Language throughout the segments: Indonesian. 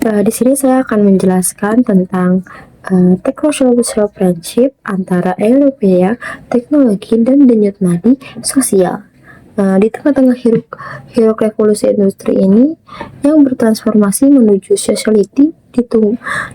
Di sini saya akan menjelaskan tentang techno-social friendship antara Eropa, teknologi, dan denyut nadi sosial. Di tengah-tengah hiruk revolusi industri ini yang bertransformasi menuju sociality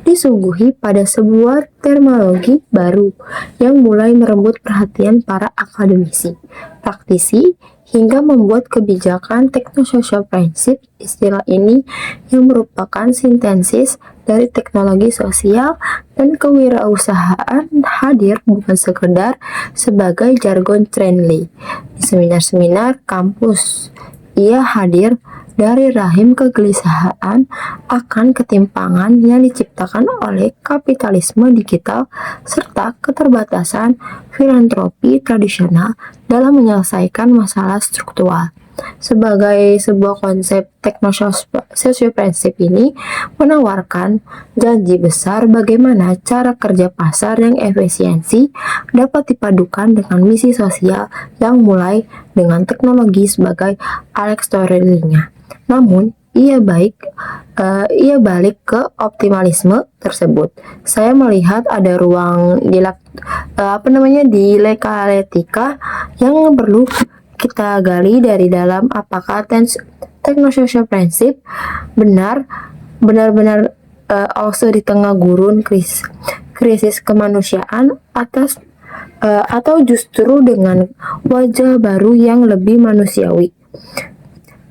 disungguhi pada sebuah terminologi baru yang mulai merembut perhatian para akademisi, praktisi, hingga membuat kebijakan techno-social friendship. Istilah ini yang merupakan sintesis dari teknologi sosial dan kewirausahaan hadir bukan sekedar sebagai jargon trendy di seminar-seminar kampus. Ia hadir dari rahim kegelisahan akan ketimpangan yang diciptakan oleh kapitalisme digital serta keterbatasan filantropi tradisional dalam menyelesaikan masalah struktural. Sebagai sebuah konsep techno-social friendship ini menawarkan janji besar bagaimana cara kerja pasar yang efisiensi dapat dipadukan dengan misi sosial yang mulai dengan teknologi sebagai alat storytelling-nya. Namun, ia balik ke optimalisme tersebut. Saya melihat ada ruang di dialektika yang perlu kita gali dari dalam apakah techno-social friendship benar-benar also di tengah gurun krisis kemanusiaan atau justru dengan wajah baru yang lebih manusiawi.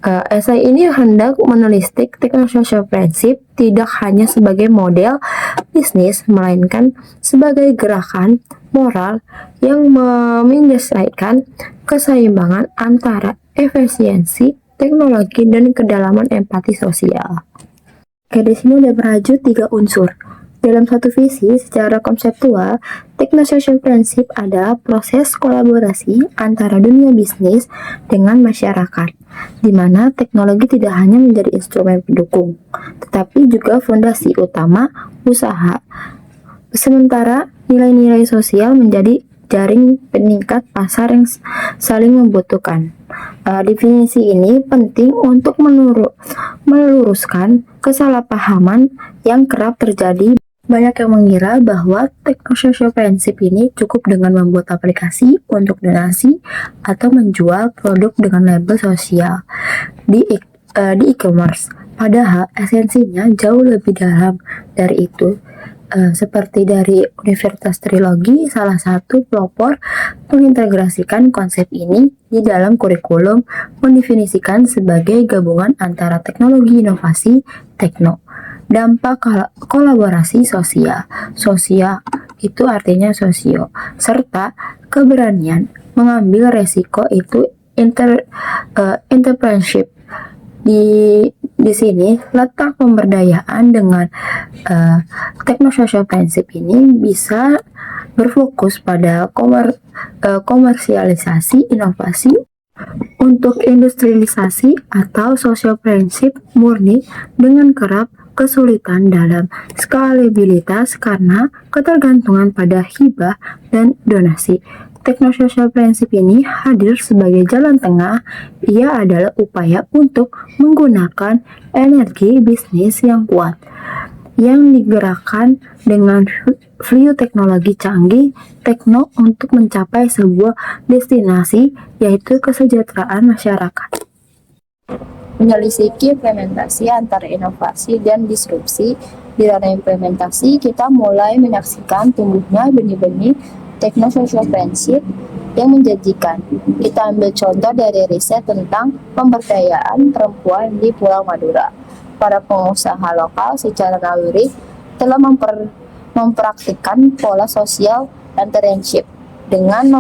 Esai ini hendak menelisik techno-social friendship tidak hanya sebagai model bisnis, melainkan sebagai gerakan moral yang menyelesaikan keseimbangan antara efisiensi, teknologi, dan kedalaman empati sosial. Oke, di sini ada berajut 3 unsur. Dalam satu visi, secara konseptual, techno-social friendship adalah proses kolaborasi antara dunia bisnis dengan masyarakat, di mana teknologi tidak hanya menjadi instrumen pendukung, tetapi juga fondasi utama usaha. Sementara nilai-nilai sosial menjadi jaring peningkat pasar yang saling membutuhkan. Definisi ini penting untuk meluruskan kesalahpahaman yang kerap terjadi. Banyak yang mengira bahwa techno-social friendship ini cukup dengan membuat aplikasi untuk donasi atau menjual produk dengan label sosial di e-commerce. Padahal esensinya jauh lebih dalam dari itu. Seperti dari Universitas Trilogi, salah satu pelopor mengintegrasikan konsep ini di dalam kurikulum, mendefinisikan sebagai gabungan antara teknologi inovasi, tekno, dampak kolaborasi sosial itu artinya sosio, serta keberanian mengambil resiko itu entrepreneurship. Di sini letak pemberdayaan dengan techno-social friendship ini bisa berfokus pada komersialisasi inovasi untuk industrialisasi atau social friendship murni dengan kerap kesulitan dalam skalabilitas karena ketergantungan pada hibah dan donasi. Techno-social friendship ini hadir sebagai jalan tengah. Ia adalah upaya untuk menggunakan energi bisnis yang kuat, yang digerakkan dengan view teknologi canggih tekno untuk mencapai sebuah destinasi, yaitu kesejahteraan masyarakat. Menelisiki implementasi antara inovasi dan disrupsi. Di ranah implementasi, kita mulai menyaksikan tumbuhnya benih-benih techno-social friendship yang menjanjikan. Kita ambil contoh dari riset tentang pemberdayaan perempuan di Pulau Madura. Para pengusaha lokal secara naluri telah mempraktikkan pola sosial entrepreneurship dengan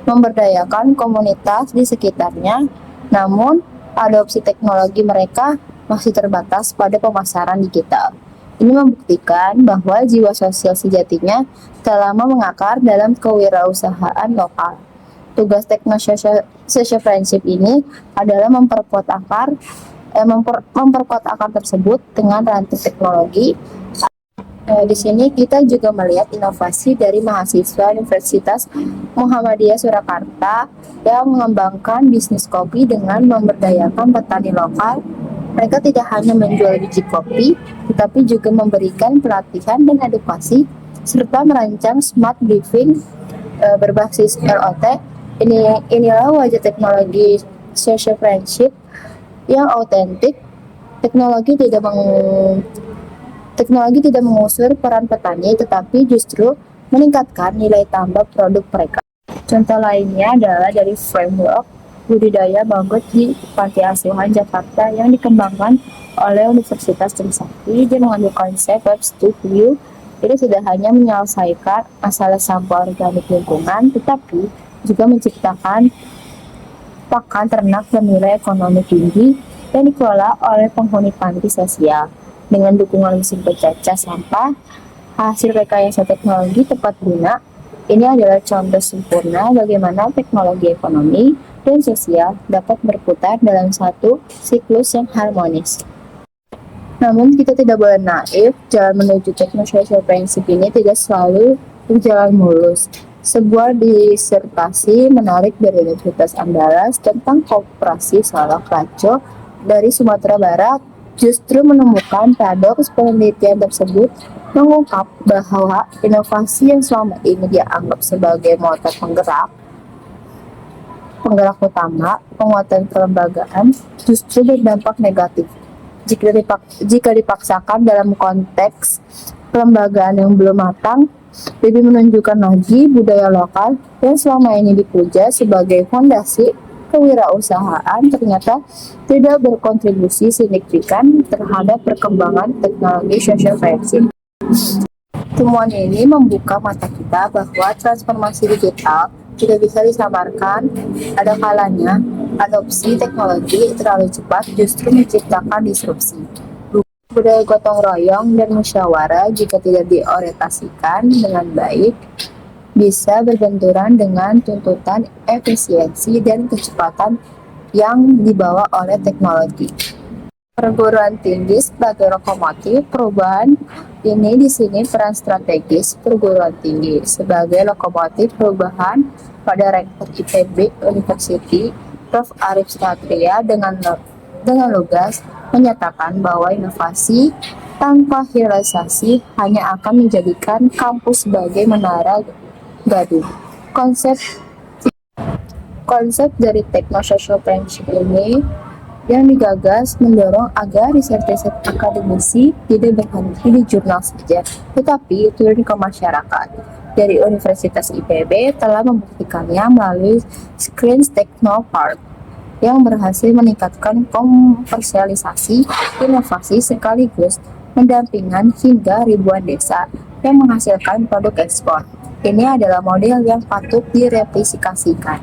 memberdayakan komunitas di sekitarnya, namun adopsi teknologi mereka masih terbatas pada pemasaran digital. Ini membuktikan bahwa jiwa sosial sejatinya telah lama mengakar dalam kewirausahaan lokal. Tugas techno-social friendship ini adalah memperkuat akar tersebut dengan rantai teknologi. Di sini kita juga melihat inovasi dari mahasiswa Universitas Muhammadiyah Surakarta yang mengembangkan bisnis kopi dengan memberdayakan petani lokal Mereka tidak hanya menjual biji kopi, tetapi juga memberikan pelatihan dan edukasi serta merancang smart living berbasis LOT. Inilah wajah teknologi social friendship yang autentik. Teknologi tidak Teknologi tidak mengusir peran petani, tetapi justru meningkatkan nilai tambah produk mereka. Contoh lainnya adalah dari framework budidaya maggot di Panti Asuhan Jakarta yang dikembangkan oleh Universitas Trisakti. Dia mengambil konsep Web's to View. Ini tidak hanya menyelesaikan masalah sampah organik lingkungan, tetapi juga menciptakan pakan ternak bernilai ekonomi tinggi yang dikelola oleh penghuni panti sosial. Dengan dukungan mesin pencacah sampah, hasil rekayasa teknologi tepat guna, ini adalah contoh sempurna bagaimana teknologi ekonomi dan sosial dapat berputar dalam satu siklus yang harmonis. Namun kita tidak boleh naif, jalan menuju techno-social friendship ini tidak selalu berjalan mulus. Sebuah disertasi menarik dari Universitas Andalas tentang koperasi Salak Laco dari Sumatera Barat justru menemukan paradoks penelitian tersebut mengungkap bahwa inovasi yang selama ini dianggap sebagai motor penggerak utama penguatan kelembagaan justru berdampak negatif jika dipaksakan dalam konteks kelembagaan yang belum matang. Lebih menunjukkan lagi budaya lokal yang selama ini dipuja sebagai fondasi kewirausahaan ternyata tidak berkontribusi signifikan terhadap perkembangan teknologi social friendship. Temuan ini membuka mata kita bahwa transformasi digital tidak bisa disamarkan. Ada kalanya adopsi teknologi terlalu cepat justru menciptakan disrupsi. Budaya gotong royong dan musyawarah jika tidak diorientasikan dengan baik bisa berbenturan dengan tuntutan efisiensi dan kecepatan yang dibawa oleh teknologi. Perguruan tinggi sebagai lokomotif perubahan ini di sini peran strategis perguruan tinggi sebagai lokomotif perubahan pada Rektor IPB University Prof. Arif Satria dengan lugas menyatakan bahwa inovasi tanpa hilirisasi hanya akan menjadikan kampus sebagai menara gaduh. Konsep dari techno-social friendship ini yang digagas mendorong agar riset-riset akademisi tidak berhenti di jurnal saja, tetapi turun ke masyarakat. Dari Universitas IPB telah membuktikannya melalui Screens Technopark yang berhasil meningkatkan komersialisasi inovasi sekaligus mendampingan hingga ribuan desa yang menghasilkan produk ekspor. Ini adalah model yang patut direplikasikan.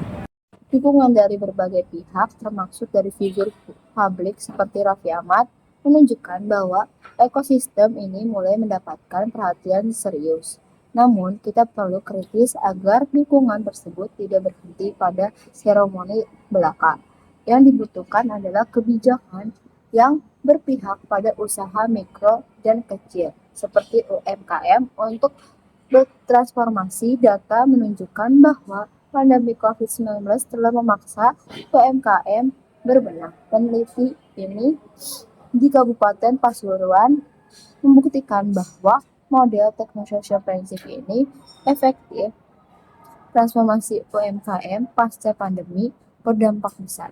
Dukungan dari berbagai pihak, termasuk dari figur publik seperti Raffi Ahmad, menunjukkan bahwa ekosistem ini mulai mendapatkan perhatian serius. Namun, kita perlu kritis agar dukungan tersebut tidak berhenti pada seremoni belaka. Yang dibutuhkan adalah kebijakan yang berpihak pada usaha mikro dan kecil, seperti UMKM untuk bertransformasi. Data menunjukkan bahwa pandemi COVID-19 telah memaksa UMKM berbenah. Peneliti ini di Kabupaten Pasuruan membuktikan bahwa model techno-social friendship ini efektif. Transformasi UMKM pasca pandemi berdampak besar.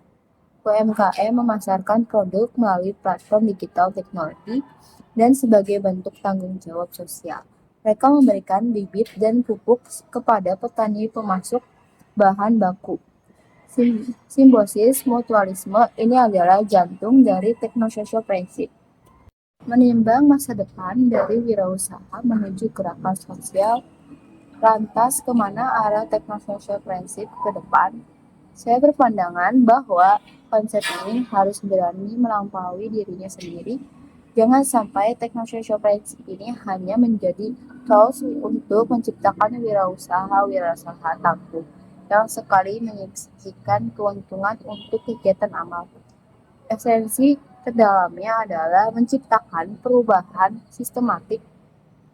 UMKM memasarkan produk melalui platform digital teknologi dan sebagai bentuk tanggung jawab sosial. Mereka memberikan bibit dan pupuk kepada petani pemasok bahan baku. Simbiosis mutualisme ini adalah jantung dari techno-social friendship. Menimbang masa depan dari wirausaha menuju gerakan sosial, lantas kemana arah techno-social friendship ke depan? Saya berpandangan bahwa konsep ini harus berani melampaui dirinya sendiri. Jangan sampai techno-social friendship ini hanya menjadi tools untuk menciptakan wirausaha tangguh yang sekali menyaksikan keuntungan untuk kegiatan amal. Esensi terdalamnya adalah menciptakan perubahan sistematik.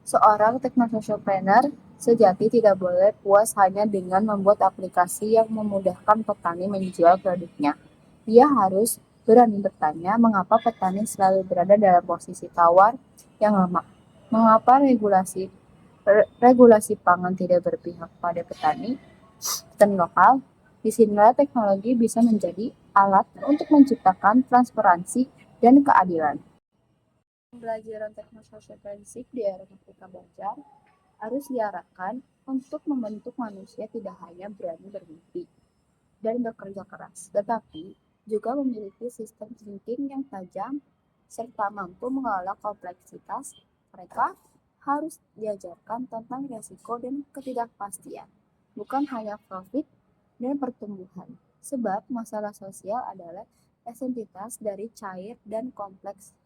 Seorang techno-social planner sejati tidak boleh puas hanya dengan membuat aplikasi yang memudahkan petani menjual produknya. Dia harus Berani bertanya mengapa petani selalu berada dalam posisi tawar yang lemah. Mengapa regulasi pangan tidak berpihak pada petani lokal? Disinilah teknologi bisa menjadi alat untuk menciptakan transparansi dan keadilan. Pembelajaran teknologi sosial prinsip di era Merdeka Belajar harus diarahkan untuk membentuk manusia tidak hanya berani bermimpi dan bekerja keras, tetapi juga memiliki sistem thinking yang tajam serta mampu mengelola kompleksitas. Mereka harus diajarkan tentang risiko dan ketidakpastian, bukan hanya profit dan pertumbuhan. Sebab masalah sosial adalah esensitas dari cair dan kompleks,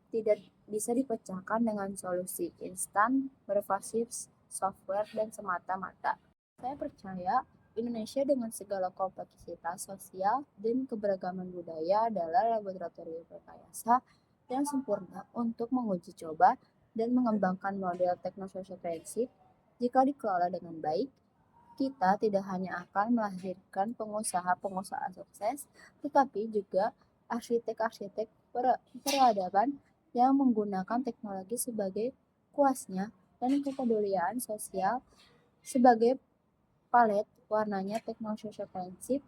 tidak bisa dipecahkan dengan solusi instan berbasis software dan semata-mata. Saya percaya Indonesia dengan segala kompleksitas sosial dan keberagaman budaya adalah laboratorium rekayasa yang sempurna untuk menguji coba dan mengembangkan model teknososial prinsip. Jika dikelola dengan baik, kita tidak hanya akan melahirkan pengusaha-pengusaha sukses, tetapi juga arsitek-arsitek peradaban yang menggunakan teknologi sebagai kuasnya dan kepedulian sosial sebagai palet warnanya. Teknologi social prinsip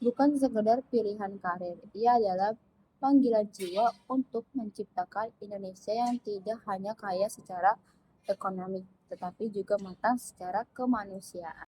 bukan sekedar pilihan karir, ia adalah panggilan jiwa untuk menciptakan Indonesia yang tidak hanya kaya secara ekonomi, tetapi juga matang secara kemanusiaan.